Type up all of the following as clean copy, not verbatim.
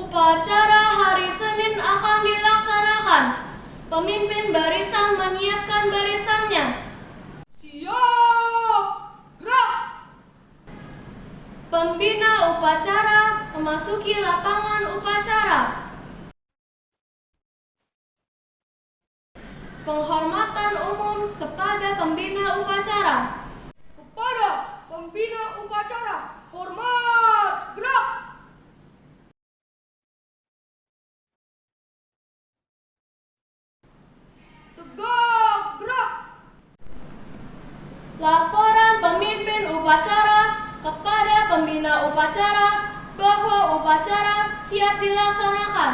Upacara hari Senin akan dilaksanakan. Pemimpin barisan menyiapkan barisannya. Siap, gerak! Pembina upacara memasuki lapangan upacara. Penghormatan umum kepada pembina upacara. Kepada pembina upacara, hormat, gerak! Tegak, gerak! Laporan pemimpin upacara kepada pembina upacara bahwa upacara siap dilaksanakan.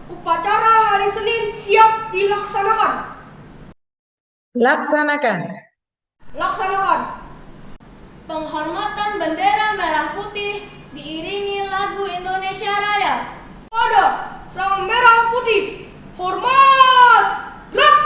Upacara hari Senin siap dilaksanakan. Laksanakan. Laksanakan. Penghormatan bendera merah putih diiringi lagu Indonesia Raya. Pada sang merah putih, hormat, gerak!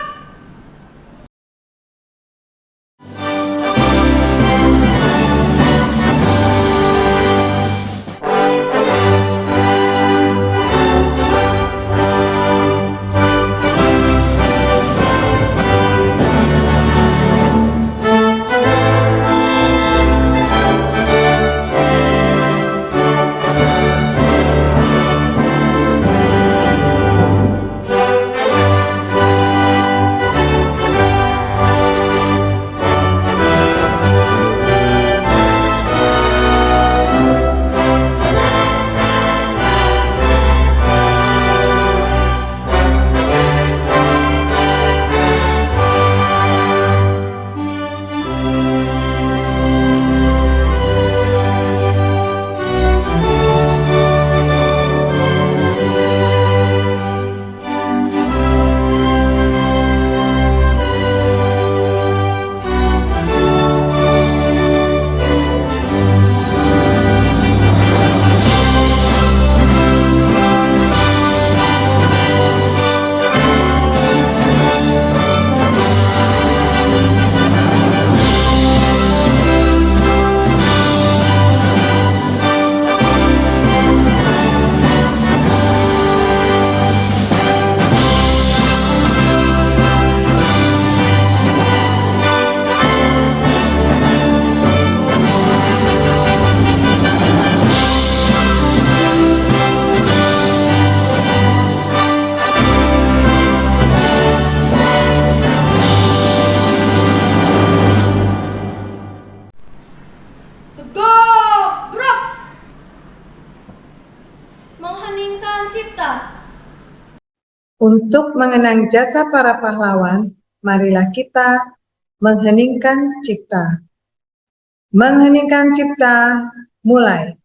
Tegak, gerak! Mengheningkan cipta. Untuk mengenang jasa para pahlawan, marilah kita mengheningkan cipta. Mengheningkan cipta, mulai.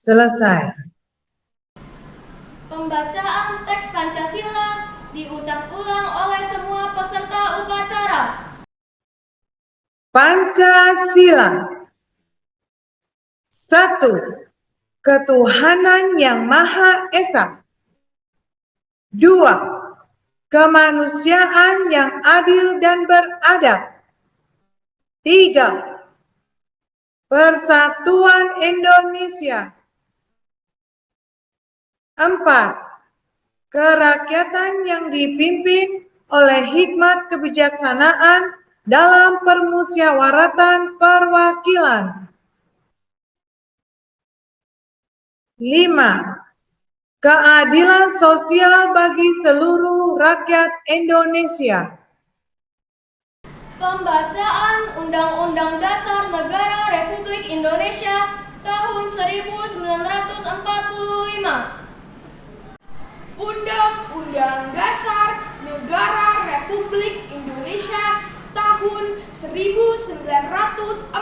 Selesai. Pembacaan teks Pancasila diucap ulang oleh semua peserta upacara. Pancasila. 1. Ketuhanan yang Maha Esa. 2. Kemanusiaan yang adil dan beradab. 3. Persatuan Indonesia. 4. Kerakyatan yang dipimpin oleh hikmat kebijaksanaan dalam permusyawaratan perwakilan. 5. Keadilan sosial bagi seluruh rakyat Indonesia. Pembacaan Undang-Undang Dasar Negara Republik Indonesia tahun 1945. Undang-Undang Dasar Negara Republik Indonesia tahun 1945.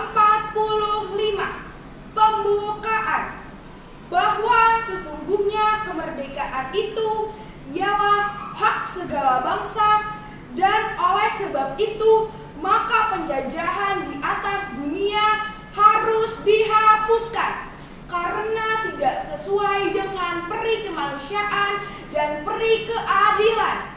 Pembukaan. Bahwa sesungguhnya kemerdekaan itu ialah hak segala bangsa, dan oleh sebab itu maka penjajahan di atas dunia harus dihapuskan karena tidak sesuai dengan peri kemanusiaan dan peri keadilan.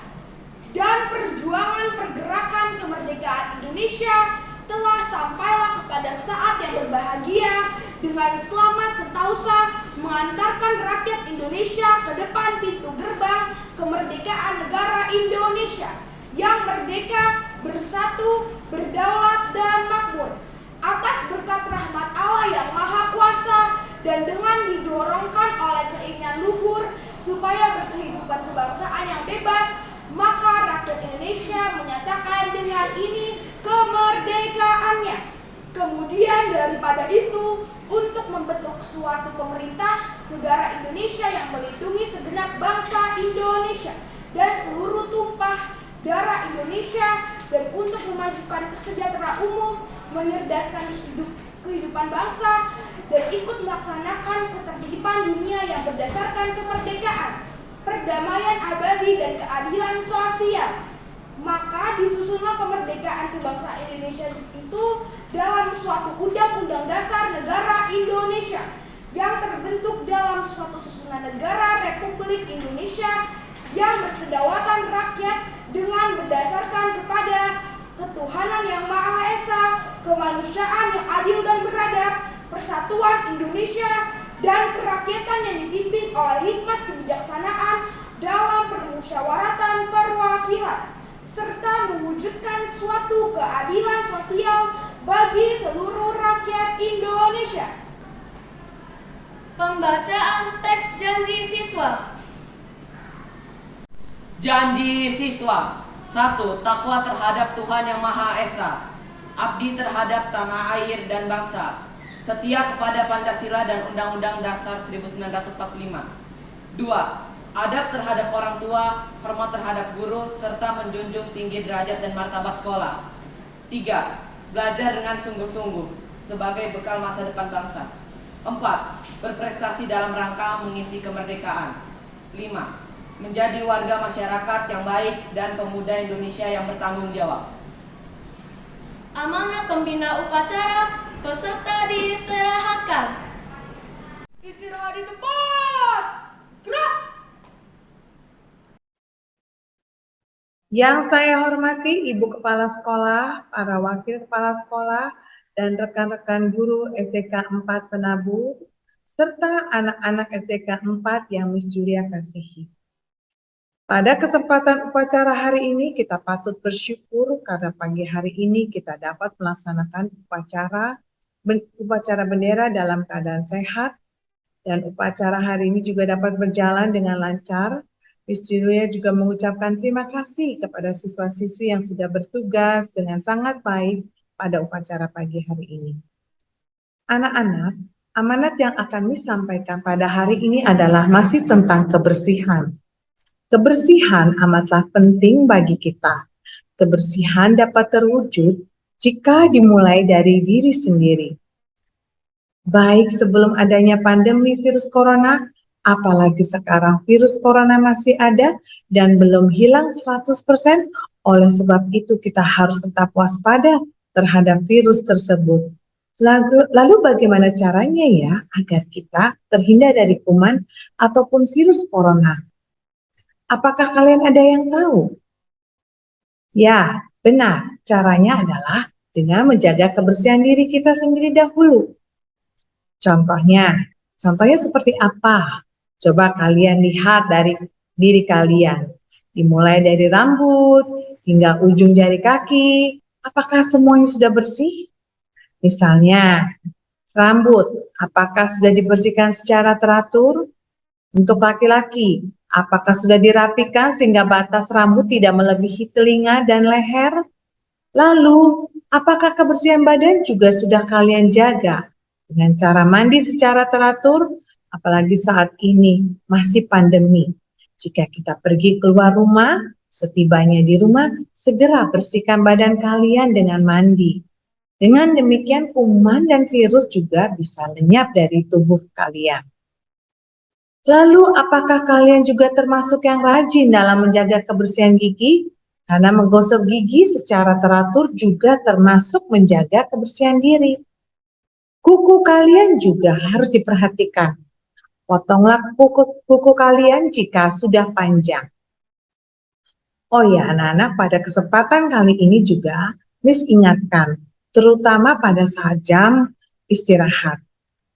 Dan perjuangan pergerakan kemerdekaan Indonesia telah sampailah kepada saat yang berbahagia dengan selamat sentausa mengantarkan rakyat Indonesia ke depan pintu gerbang kemerdekaan negara Indonesia yang merdeka, bersatu, berdaulat, dan makmur atas berkat rahmat Allah yang Maha Kuasa dan dengan didorongkan oleh keinginan luhur supaya berkehidupan kebangsaan yang bebas, maka rakyat Indonesia menyatakan dengan ini kemerdekaannya. Kemudian daripada itu, untuk membentuk suatu pemerintah negara Indonesia yang melindungi segenap bangsa Indonesia dan seluruh tumpah darah Indonesia, dan untuk memajukan kesejahteraan umum, menyerdaskan kehidupan bangsa, dan ikut melaksanakan ketertiban dunia yang berdasarkan kemerdekaan, perdamaian abadi, dan keadilan sosial. Maka disusunlah kemerdekaan kebangsaan Indonesia itu dalam suatu Undang-Undang Dasar Negara Indonesia yang terbentuk dalam suatu susunan negara Republik Indonesia yang berkedaulatan rakyat dengan berdasarkan kepada ketuhanan yang Maha Esa, kemanusiaan yang adil dan beradab, persatuan Indonesia, dan kerakyatan yang dipimpin oleh hikmat kebijaksanaan dalam permusyawaratan perwakilan, serta mewujudkan suatu keadilan sosial bagi seluruh rakyat Indonesia. Pembacaan teks janji siswa. Janji siswa. 1. Takwa terhadap Tuhan Yang Maha Esa. Abdi terhadap tanah air dan bangsa. Setia kepada Pancasila dan Undang-Undang Dasar 1945. 2. Adab terhadap orang tua, hormat terhadap guru, serta menjunjung tinggi derajat dan martabat sekolah. 3. Belajar dengan sungguh-sungguh sebagai bekal masa depan bangsa. 4. Berprestasi dalam rangka mengisi kemerdekaan. 5. Menjadi warga masyarakat yang baik dan pemuda Indonesia yang bertanggung jawab. Amanat pembina upacara, peserta diistirahatkan. Istirahat di tempat. Gerak. Yang saya hormati Ibu Kepala Sekolah, para Wakil Kepala Sekolah, dan rekan-rekan guru SDK 4 Penabu, serta anak-anak SDK 4 yang Miss Julia kasihi. Pada kesempatan upacara hari ini kita patut bersyukur karena pagi hari ini kita dapat melaksanakan upacara bendera dalam keadaan sehat, dan upacara hari ini juga dapat berjalan dengan lancar. Miss Julia juga mengucapkan terima kasih kepada siswa-siswi yang sudah bertugas dengan sangat baik pada upacara pagi hari ini. Anak-anak, amanat yang akan Miss sampaikan pada hari ini adalah masih tentang kebersihan. Kebersihan amatlah penting bagi kita. Kebersihan dapat terwujud jika dimulai dari diri sendiri. Baik sebelum adanya pandemi virus corona, apalagi sekarang virus corona masih ada dan belum hilang 100%, oleh sebab itu kita harus tetap waspada terhadap virus tersebut. Lalu bagaimana caranya ya agar kita terhindar dari kuman ataupun virus corona? Apakah kalian ada yang tahu? Ya, benar. Caranya adalah dengan menjaga kebersihan diri kita sendiri dahulu. Contohnya seperti apa? Coba kalian lihat dari diri kalian. Dimulai dari rambut hingga ujung jari kaki. Apakah semuanya sudah bersih? Misalnya, rambut, apakah sudah dibersihkan secara teratur? Untuk laki-laki, apakah sudah dirapikan sehingga batas rambut tidak melebihi telinga dan leher? Lalu, apakah kebersihan badan juga sudah kalian jaga dengan cara mandi secara teratur? Apalagi saat ini masih pandemi. Jika kita pergi keluar rumah, setibanya di rumah, segera bersihkan badan kalian dengan mandi. Dengan demikian kuman dan virus juga bisa lenyap dari tubuh kalian. Lalu apakah kalian juga termasuk yang rajin dalam menjaga kebersihan gigi? Karena menggosok gigi secara teratur juga termasuk menjaga kebersihan diri. Kuku kalian juga harus diperhatikan. Potonglah kuku kalian jika sudah panjang. Oh ya anak-anak, pada kesempatan kali ini juga Miss ingatkan, terutama pada saat jam istirahat.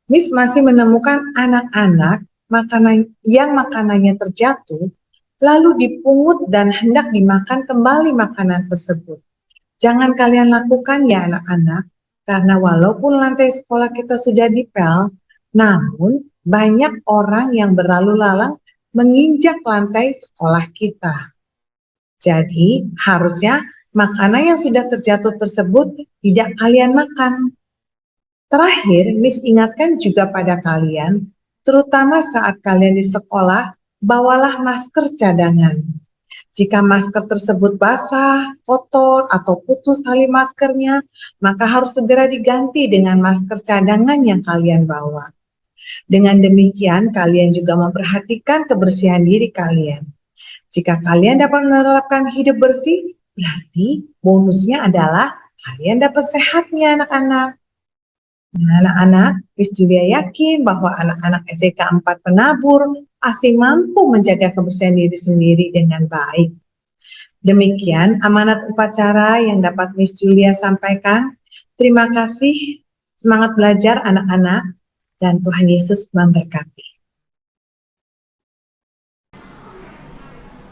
Miss masih menemukan anak-anak yang makanannya terjatuh, lalu dipungut dan hendak dimakan kembali makanan tersebut. Jangan kalian lakukan ya anak-anak, karena walaupun lantai sekolah kita sudah dipel, namun banyak orang yang berlalu lalang menginjak lantai sekolah kita. Jadi harusnya makanan yang sudah terjatuh tersebut tidak kalian makan. Terakhir, Miss ingatkan juga pada kalian, terutama saat kalian di sekolah, bawalah masker cadangan. Jika masker tersebut basah, kotor, atau putus tali maskernya, maka harus segera diganti dengan masker cadangan yang kalian bawa. Dengan demikian, kalian juga memperhatikan kebersihan diri kalian. Jika kalian dapat menerapkan hidup bersih, berarti bonusnya adalah kalian dapat sehatnya anak-anak. Nah, anak-anak, Miss Julia yakin bahwa anak-anak SDK 4 Penabur pasti mampu menjaga kebersihan diri sendiri dengan baik. Demikian amanat upacara yang dapat Miss Julia sampaikan. Terima kasih, semangat belajar anak-anak, dan Tuhan Yesus memberkati.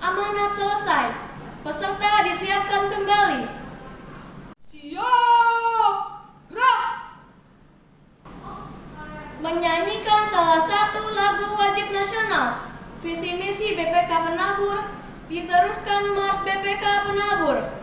Amanat selesai. Peserta disiapkan kembali. Siap! Gerak! Menyanyikan salah satu lagu wajib nasional. Visi misi BPK Penabur. Diteruskan Mars BPK Penabur.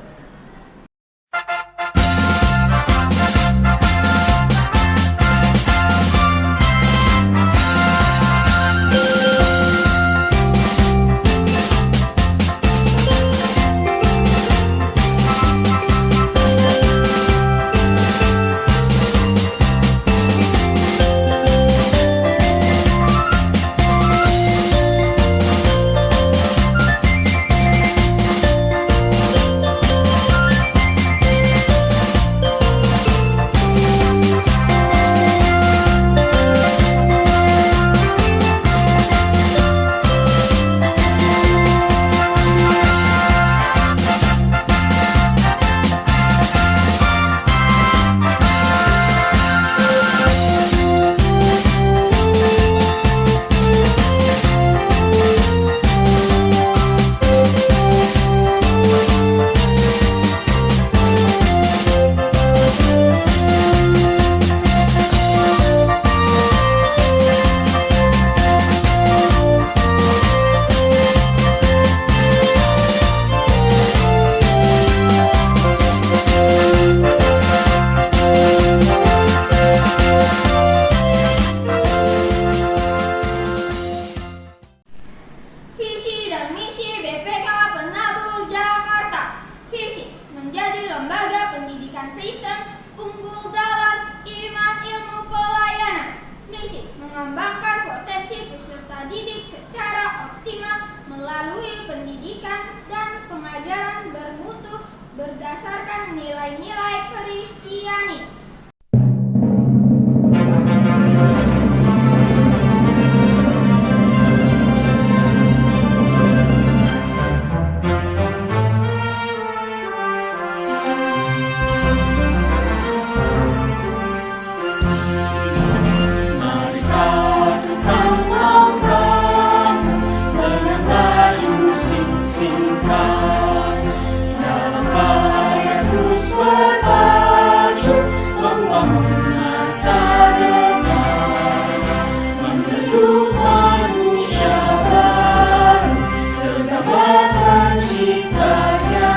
mengembangkan potensi peserta didik secara optimal melalui pendidikan dan pengajaran bermutu berdasarkan nilai-nilai Kristiani. Mari satukan langkahmu dengan baju singkat dalam karya terus berpacu membangun masa depan, membentuk manusia baru sedapat menciptanya,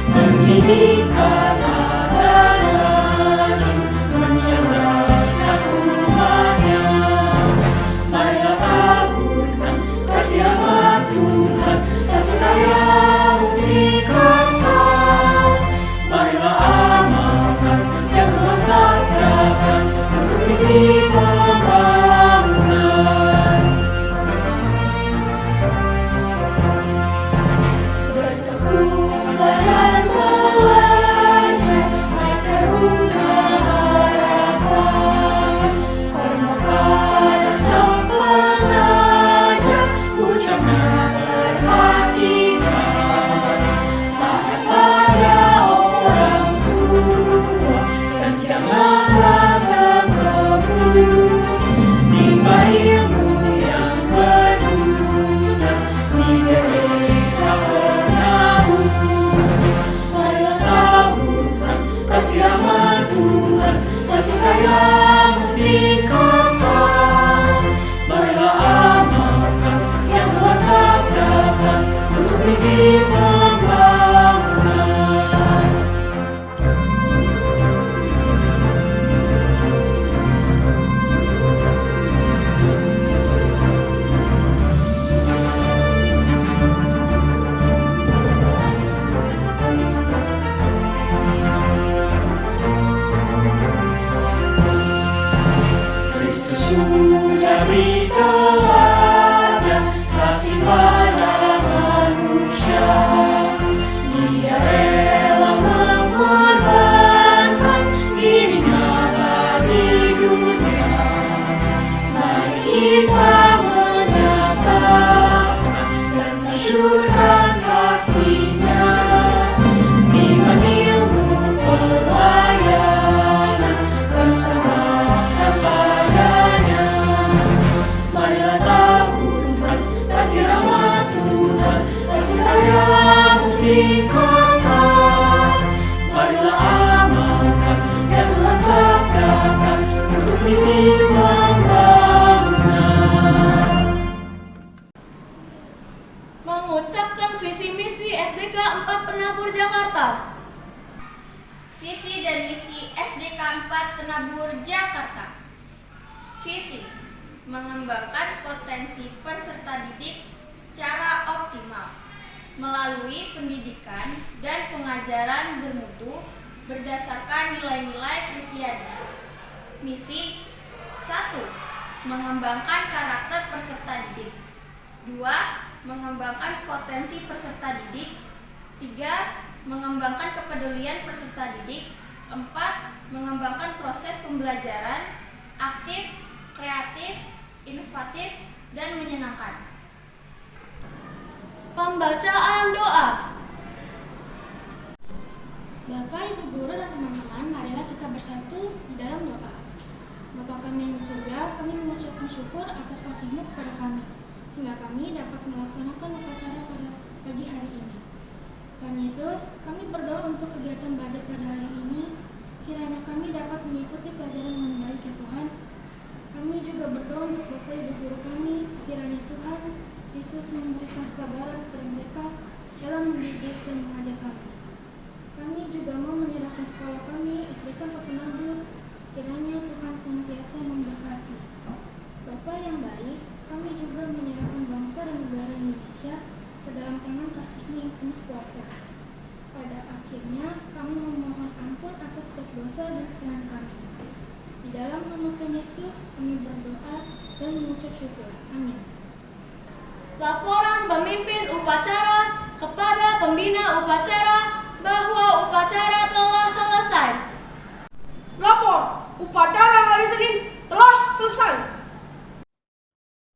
mendidikan agar maju mencerdaskan umatnya. Marilah taburkan kasih rahmat Tuhan, kasih karyanya tingkatkan. Marilah amalkan yang Tuhan sabdakan untuk misi pembangunan. Bertekunlah dan belajar naik teruna harapan. Hormat pada sang pengajar, ucapnya perhatikan. Taat pada orang tua dan janganlah terkebun. Timba ilmu yang berguna, merdeka penabur. Marilah taburkan kasih rahmat Tuhan, kasih karyamu tingkatkan. Marilah amalkan yang Tuhan sabdakan untuk misi pembangunan. Kristus sudah beri teladan kasih pada manusia. Dia rela mengorbankan dirinya bagi dunia. Mari kita menyatakan dan tersyurkan kasih-Nya dengan ilmu pelayanan persembahkan padanya. Marilah taburkan kasih rahmat Tuhan, kasih karyamu tingkatkan. Marilah amalkan yang Tuhan sabdakan untuk misi pembangunan. Mengucapkan visi misi SDK 4 Penabur Jakarta. Visi dan misi SDK 4 Penabur Jakarta. Visi: mengembangkan potensi peserta didik secara optimal melalui pendidikan dan pengajaran bermutu berdasarkan nilai-nilai Kristiani. Misi: 1. Mengembangkan karakter peserta didik. 2. Mengembangkan potensi peserta didik. 3. Mengembangkan kepedulian peserta didik. 4. Mengembangkan proses pembelajaran aktif, kreatif, inovatif, dan menyenangkan. Pembacaan doa. Bapak, Ibu Guru, dan teman-teman, marilah kita bersatu di dalam doa. Bapa kami yang di surga, kami mengucapkan syukur atas kasih-Mu kepada kami, sehingga kami dapat melaksanakan upacara pada pagi hari ini. Tuhan Yesus, kami berdoa untuk kegiatan belajar pada hari ini, kiranya kami dapat mengikuti pelajaran dengan baik ya Tuhan. Kami juga berdoa untuk Bapak Ibu Guru kami, kiranya Tuhan Yesus memberikan kesabaran kepada mereka dalam mendidik dan mengajar kami. Kami juga mau menyerahkan sekolah kami, SDK 4 Penabur, kiranya Tuhan senantiasa memberkati. Bapa yang baik, kami juga menyerahkan bangsa dan negara Indonesia ke dalam tangan kasih-Mu yang penuh kuasa. Pada akhirnya, kami memohon ampun atas setiap dosa dan kesalahan kami. Di dalam nama Tuhan Yesus, kami berdoa dan mengucap syukur. Amin. Laporan pemimpin upacara kepada pembina upacara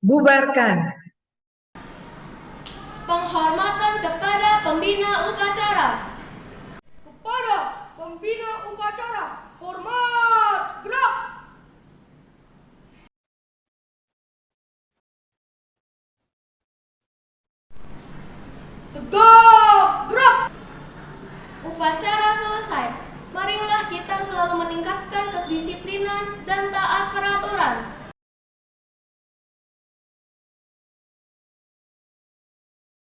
Bubarkan. Penghormatan kepada pembina upacara. Kepada pembina upacara, hormat, gerak. Tegak, gerak. Upacara selesai. Marilah kita selalu meningkatkan kedisiplinan dan taat peraturan.